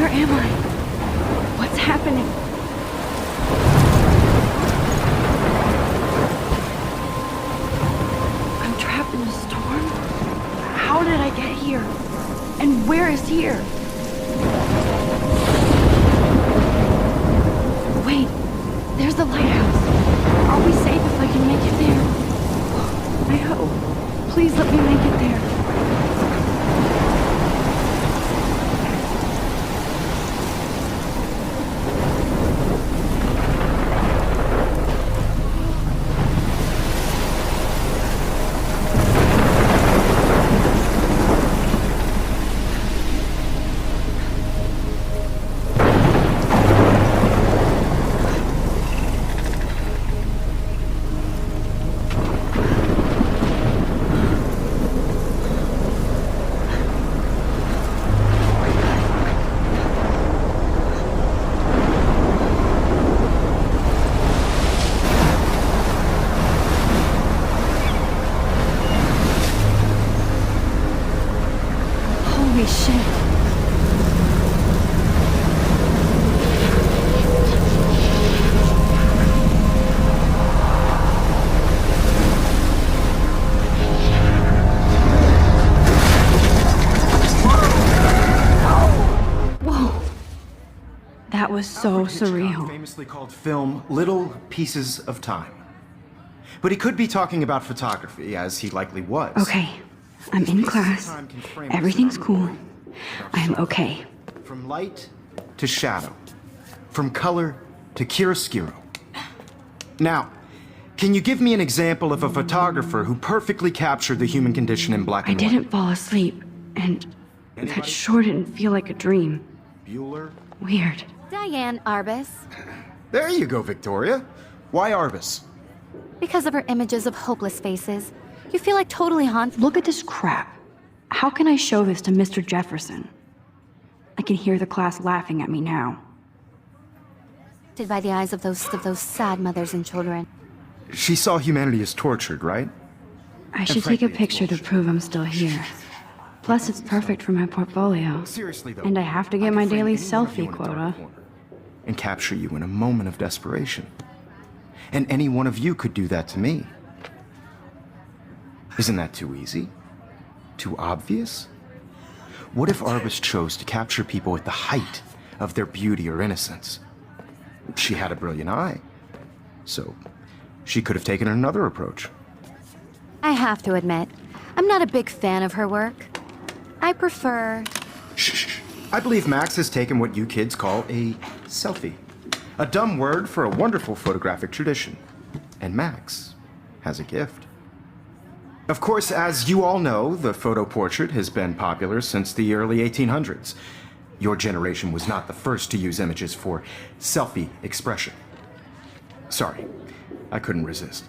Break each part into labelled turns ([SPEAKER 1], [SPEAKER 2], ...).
[SPEAKER 1] Where am I? What's happening? I'm trapped in a storm? How did I get here? And where is here? Wait, there's the lighthouse. Are we safe if I can make it there? I hope. Please let me make it there. Holy shit. Whoa. That was so surreal.
[SPEAKER 2] Famously called film Little Pieces of Time. But he could be talking about photography, as he likely was.
[SPEAKER 1] Okay, I'm in class. Everything's cool. I am okay.
[SPEAKER 2] From light to shadow. From color to chiaroscuro. Now, can you give me an example of a photographer who perfectly captured the human condition in black
[SPEAKER 1] I
[SPEAKER 2] and white?
[SPEAKER 1] didn't fall asleep, and that sure didn't feel like a dream.
[SPEAKER 2] Bueller?
[SPEAKER 1] Weird.
[SPEAKER 3] Diane Arbus.
[SPEAKER 2] There you go, Victoria. Why Arbus?
[SPEAKER 3] Because of her images of hopeless faces, you feel like totally haunted
[SPEAKER 1] Look at this crap. How can I show this to Mr. Jefferson? I can hear the class laughing at me now.
[SPEAKER 3] by the eyes of those sad mothers and children.
[SPEAKER 2] She saw humanity as tortured, right?
[SPEAKER 1] I should take a picture to prove I'm still here. Plus, it's perfect for my portfolio.
[SPEAKER 2] Seriously, though.
[SPEAKER 1] And I have to get my daily selfie quota.
[SPEAKER 2] And capture you in a moment of desperation. And any one of you could do that to me. Isn't that too easy? Too obvious? What if Arbus chose to capture people at the height of their beauty or innocence? She had a brilliant eye. So, she could have taken another approach.
[SPEAKER 3] I have to admit, I'm not a big fan of her work. I prefer...
[SPEAKER 2] Shh. I believe Max has taken what you kids call a selfie. A dumb word for a wonderful photographic tradition. And Max has a gift. Of course, as you all know, the photo portrait has been popular since the early 1800s. Your generation was not the first to use images for selfie expression. Sorry, I couldn't resist.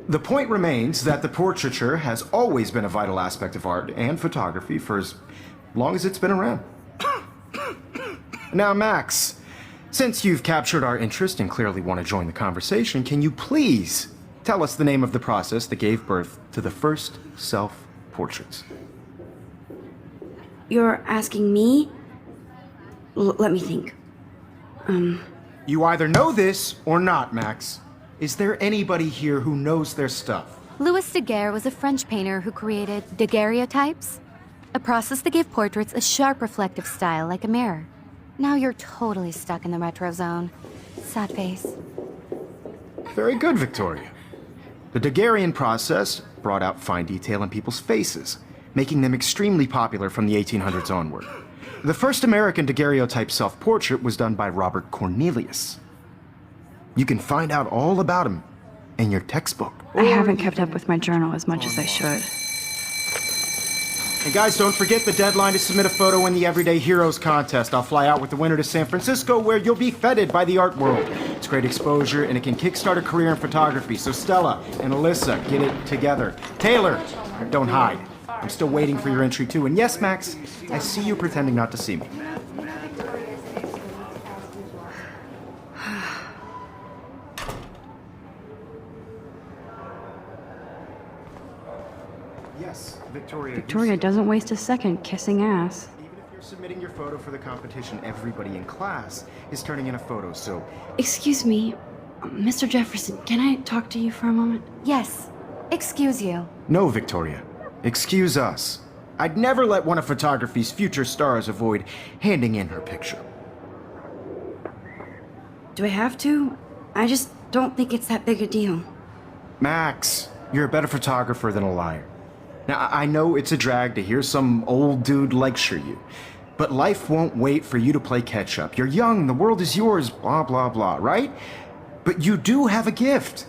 [SPEAKER 2] The point remains that the portraiture has always been a vital aspect of art and photography for as long as it's been around. Now, Max, since you've captured our interest and clearly want to join the conversation, can you please tell us the name of the process that gave birth to the first self-portraits?
[SPEAKER 1] You're asking me? Let me think.
[SPEAKER 2] You either know this or not, Max. Is there anybody here who knows their stuff?
[SPEAKER 3] Louis Daguerre was a French painter who created daguerreotypes, a process that gave portraits a sharp reflective style like a mirror. Now you're totally stuck in the retro zone. Sad face.
[SPEAKER 2] Very good, Victoria. The Daguerrean process brought out fine detail in people's faces, making them extremely popular from the 1800s onward. The first American daguerreotype self-portrait was done by Robert Cornelius. You can find out all about him in your textbook.
[SPEAKER 1] I haven't kept up with my journal as much as I should.
[SPEAKER 2] And guys, don't forget the deadline to submit a photo in the Everyday Heroes contest. I'll fly out with the winner to San Francisco, where you'll be feted by the art world. It's great exposure, and it can kickstart a career in photography. So Stella and Alyssa, get it together. Taylor, don't hide. I'm still waiting for your entry too. And yes, Max, I see you pretending not to see me. Yes, Victoria.
[SPEAKER 1] Victoria doesn't waste a second kissing ass.
[SPEAKER 2] Even if you're You're submitting your photo for the competition. Everybody in class is turning in a photo, so
[SPEAKER 1] Excuse me, Mr. Jefferson, can I talk to you for a moment?
[SPEAKER 3] Yes. Excuse you.
[SPEAKER 2] no, Victoria. Excuse us. I'd never let one of photography's future stars avoid handing in her picture.
[SPEAKER 1] Do I have to? I just don't think it's that big a deal.
[SPEAKER 2] Max, you're a better photographer than a liar. Now, I know it's a drag to hear some old dude lecture you, but life won't wait for you to play catch up. You're young, the world is yours, blah, blah, blah, right? But you do have a gift.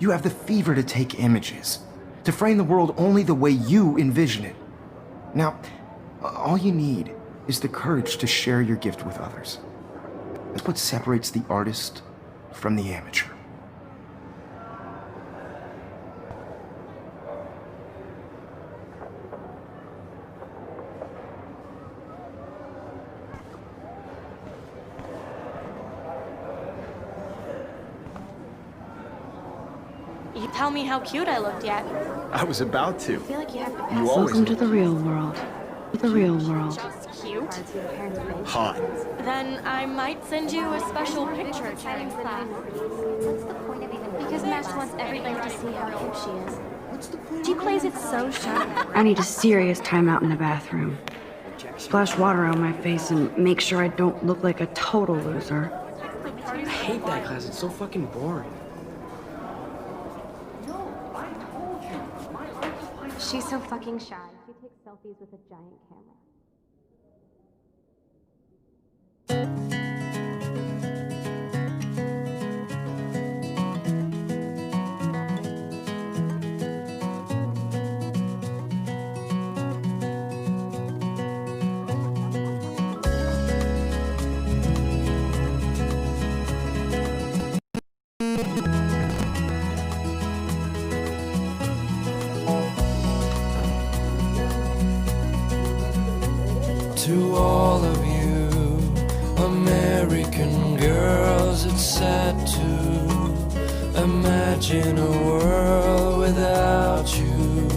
[SPEAKER 2] You have the fever to take images, to frame the world only the way you envision it. Now, all you need is the courage to share your gift with others. That's what separates the artist from the amateur.
[SPEAKER 4] You tell me how cute I looked yet.
[SPEAKER 2] I was about to.
[SPEAKER 4] I feel like you have to pass.
[SPEAKER 2] You always
[SPEAKER 1] Welcome to the real world. The real world.
[SPEAKER 4] Just cute.
[SPEAKER 2] hot.
[SPEAKER 4] Then I might send you a special picture during class. Because Max wants everybody to see how cute she is. She plays it so sharp.
[SPEAKER 1] I need a serious timeout in the bathroom. Splash water on my face and make sure I don't look like a total loser.
[SPEAKER 5] I hate that class. It's so fucking boring.
[SPEAKER 4] She's so fucking shy. She takes selfies with a giant camera.
[SPEAKER 6] To all of you American girls, it's sad to imagine a world without you.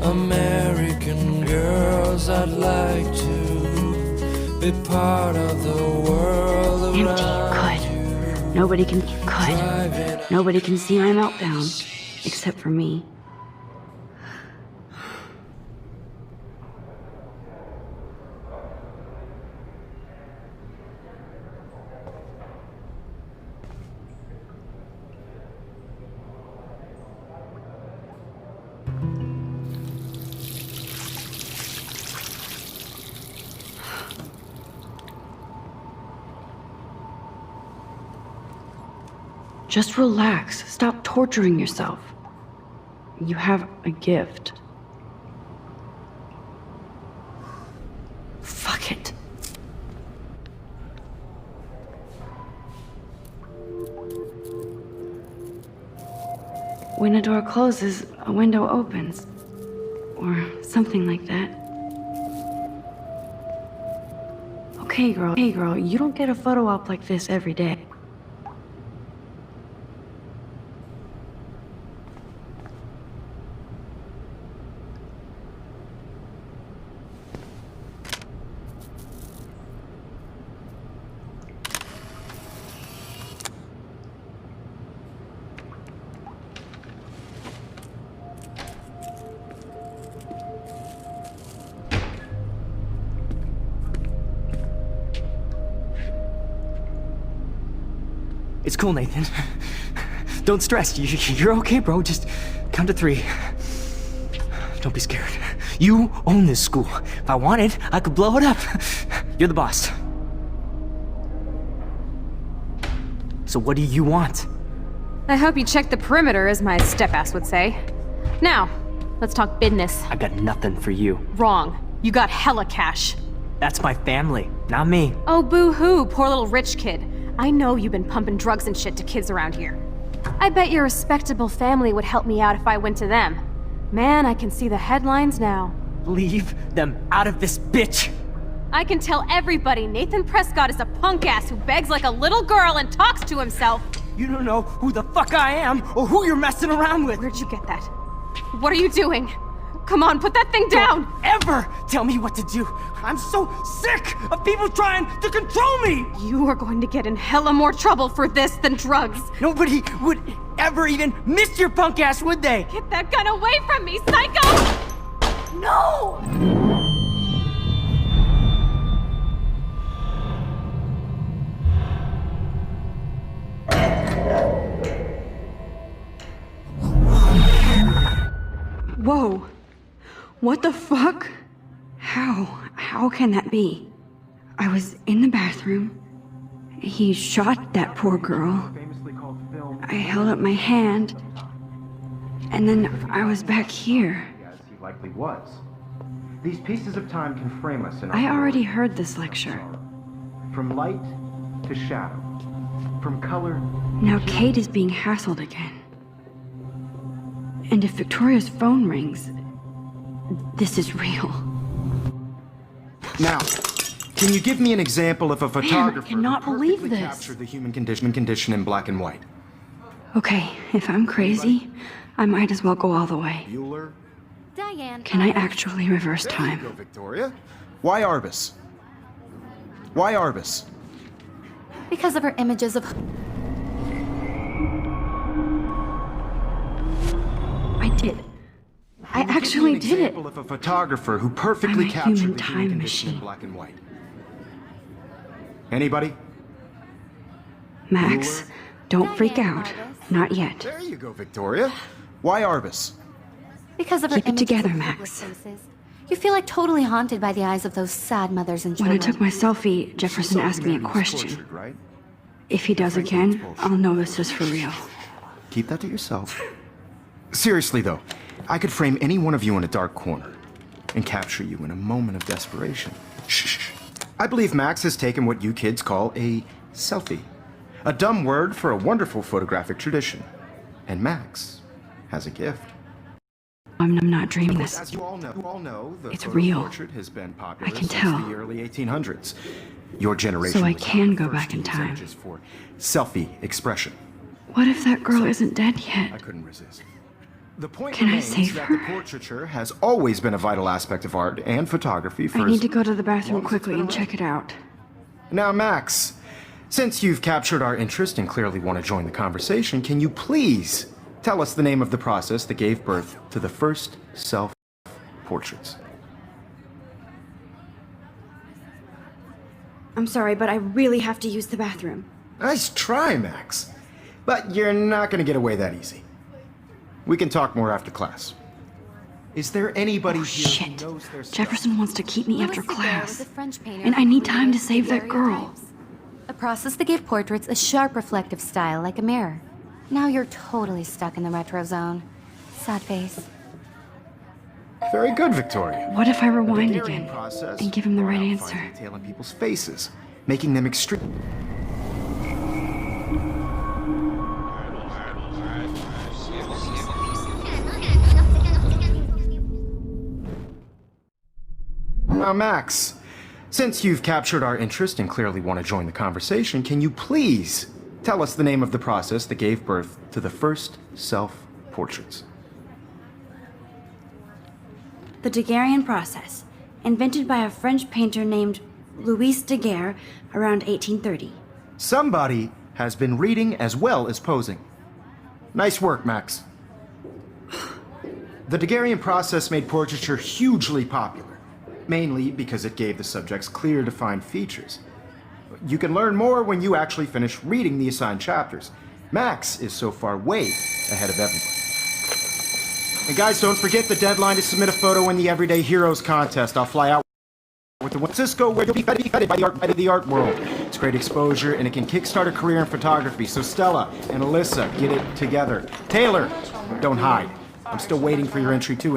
[SPEAKER 6] American girls, I'd like to be part of the world
[SPEAKER 1] Empty.
[SPEAKER 6] around
[SPEAKER 1] Good.
[SPEAKER 6] you.
[SPEAKER 1] Nobody can.
[SPEAKER 6] Driving
[SPEAKER 1] Good. Nobody can see my meltdown. Except for me. Just relax. Stop torturing yourself. You have a gift. Fuck it. When a door closes, a window opens. Or something like that. Okay, girl, you don't get a photo op like this every day.
[SPEAKER 5] It's cool, Nathan. Don't stress. You're okay, bro. Just count to 3. Don't be scared. You own this school. If I wanted, I could blow it up. You're the boss. So what do you want?
[SPEAKER 7] I hope you checked the perimeter, as my step-ass would say. Now, let's talk business.
[SPEAKER 5] I got nothing for you.
[SPEAKER 7] Wrong. You got hella cash.
[SPEAKER 5] That's my family, not me.
[SPEAKER 7] Oh, boo-hoo, poor little rich kid. I know you've been pumping drugs and shit to kids around here. I bet your respectable family would help me out if I went to them. Man, I can see the headlines now.
[SPEAKER 5] Leave them out of this bitch!
[SPEAKER 7] I can tell everybody Nathan Prescott is a punk ass who begs like a little girl and talks to himself.
[SPEAKER 5] You don't know who the fuck I am or who you're messing around with.
[SPEAKER 7] Where'd you get that? What are you doing? Come on, put that thing down!
[SPEAKER 5] Ever tell me what to do. I'm so sick of people trying to control me.
[SPEAKER 7] You are going to get in hella more trouble for this than drugs.
[SPEAKER 5] Nobody would ever even miss your punk ass, would they?
[SPEAKER 7] Get that gun away from me, psycho! No!
[SPEAKER 1] Whoa. What the fuck? How can that be? I was in the bathroom. He shot that poor girl. I held up my hand. And then I was back here.
[SPEAKER 2] As he likely was. These pieces of time can frame us in our
[SPEAKER 1] I already heard this lecture.
[SPEAKER 2] From light to shadow. From color.
[SPEAKER 1] Now Kate is being hassled again. And if Victoria's phone rings, this is real.
[SPEAKER 2] Now, can you give me an example of a photographer
[SPEAKER 1] cannot
[SPEAKER 2] who
[SPEAKER 1] believe
[SPEAKER 2] perfectly
[SPEAKER 1] this.
[SPEAKER 2] captured the human condition in black and white?
[SPEAKER 1] Okay, if I'm crazy, I might as well go all the way.
[SPEAKER 2] Bueller?
[SPEAKER 3] Diane.
[SPEAKER 1] Can I actually reverse
[SPEAKER 2] There you
[SPEAKER 1] time?
[SPEAKER 2] go, Victoria. Why Arbus? Why Arbus?
[SPEAKER 3] Because of her images of.
[SPEAKER 1] I did. I actually did it.
[SPEAKER 2] Example of a photographer who perfectly
[SPEAKER 1] I'm a
[SPEAKER 2] captured
[SPEAKER 1] human
[SPEAKER 2] the
[SPEAKER 1] time
[SPEAKER 2] human condition in
[SPEAKER 1] machine.
[SPEAKER 2] black and white. Anybody?
[SPEAKER 1] Max, don't freak out. Not yet.
[SPEAKER 2] There you go, Victoria. Why Arbus?
[SPEAKER 3] Because of her
[SPEAKER 1] Keep it
[SPEAKER 3] images
[SPEAKER 1] together,
[SPEAKER 3] of
[SPEAKER 1] Max.
[SPEAKER 3] hopeless faces. You feel like totally haunted by the eyes of those sad mothers and
[SPEAKER 1] When I
[SPEAKER 3] children.
[SPEAKER 1] took my selfie, Jefferson asked me a question.
[SPEAKER 2] Tortured, right?
[SPEAKER 1] If he does again, I'll know this is for real.
[SPEAKER 2] Keep that to yourself. Seriously, though, I could frame any one of you in a dark corner and capture you in a moment of desperation. Shh. I believe Max has taken what you kids call a selfie. A dumb word for a wonderful photographic tradition. And Max has a gift.
[SPEAKER 1] I'm not dreaming this.
[SPEAKER 2] As you all know, the
[SPEAKER 1] It's
[SPEAKER 2] photo
[SPEAKER 1] real.
[SPEAKER 2] portrait has been popular
[SPEAKER 1] I can
[SPEAKER 2] since
[SPEAKER 1] tell.
[SPEAKER 2] the early 1800s. Your generation
[SPEAKER 1] So I
[SPEAKER 2] was
[SPEAKER 1] can
[SPEAKER 2] the
[SPEAKER 1] go
[SPEAKER 2] first
[SPEAKER 1] back
[SPEAKER 2] to
[SPEAKER 1] in
[SPEAKER 2] use
[SPEAKER 1] time.
[SPEAKER 2] images for selfie expression.
[SPEAKER 1] What if that girl isn't dead
[SPEAKER 2] I
[SPEAKER 1] yet?
[SPEAKER 2] couldn't resist. The point
[SPEAKER 1] Can I
[SPEAKER 2] remains
[SPEAKER 1] save
[SPEAKER 2] that
[SPEAKER 1] her?
[SPEAKER 2] the portraiture has always been a vital aspect of art and photography for
[SPEAKER 1] I need
[SPEAKER 2] as
[SPEAKER 1] to go to the bathroom
[SPEAKER 2] long as it's
[SPEAKER 1] quickly
[SPEAKER 2] been
[SPEAKER 1] and
[SPEAKER 2] around.
[SPEAKER 1] check it out.
[SPEAKER 2] Now, Max, since you've captured our interest and clearly want to join the conversation, can you please tell us the name of the process that gave birth to the first self-portraits?
[SPEAKER 1] I'm sorry, but I really have to use the bathroom.
[SPEAKER 2] Nice try, Max. But you're not going to get away that easy. We can talk more after class. Is there anybody
[SPEAKER 1] Oh,
[SPEAKER 2] here
[SPEAKER 1] shit.
[SPEAKER 2] who knows their stuff?
[SPEAKER 1] Jefferson wants to keep me
[SPEAKER 3] Louis
[SPEAKER 1] after
[SPEAKER 3] Daguerre was
[SPEAKER 1] class.
[SPEAKER 3] a French painter
[SPEAKER 1] And I
[SPEAKER 3] who
[SPEAKER 1] need time to
[SPEAKER 3] created
[SPEAKER 1] save that girl.
[SPEAKER 3] daguerreotypes, a process that gave portraits a sharp reflective style like a mirror. Now you're totally stuck in the retro zone. Sad face.
[SPEAKER 2] Very good, Victoria.
[SPEAKER 1] What if I rewind
[SPEAKER 2] The Daguerrean
[SPEAKER 1] again
[SPEAKER 2] process
[SPEAKER 1] and give him the
[SPEAKER 2] brought
[SPEAKER 1] right
[SPEAKER 2] out
[SPEAKER 1] answer?
[SPEAKER 2] fine detail in people's faces, making them extreme. Now, Max, since you've captured our interest and clearly want to join the conversation, can you please tell us the name of the process that gave birth to the first self-portraits?
[SPEAKER 8] The Daguerrean process, invented by a French painter named Louis Daguerre around 1830.
[SPEAKER 2] Somebody has been reading as well as posing. Nice work, Max. The Daguerrean process made portraiture hugely popular, mainly because it gave the subjects clear, defined features. You can learn more when you actually finish reading the assigned chapters. Max is so far way ahead of everybody. And guys, don't forget the deadline to submit a photo in the Everyday Heroes contest. I'll fly out with the Cisco, where you'll be feted by the art world. It's great exposure, and it can kickstart a career in photography. So Stella and Alyssa, get it together. Taylor, don't hide. I'm still waiting for your entry too.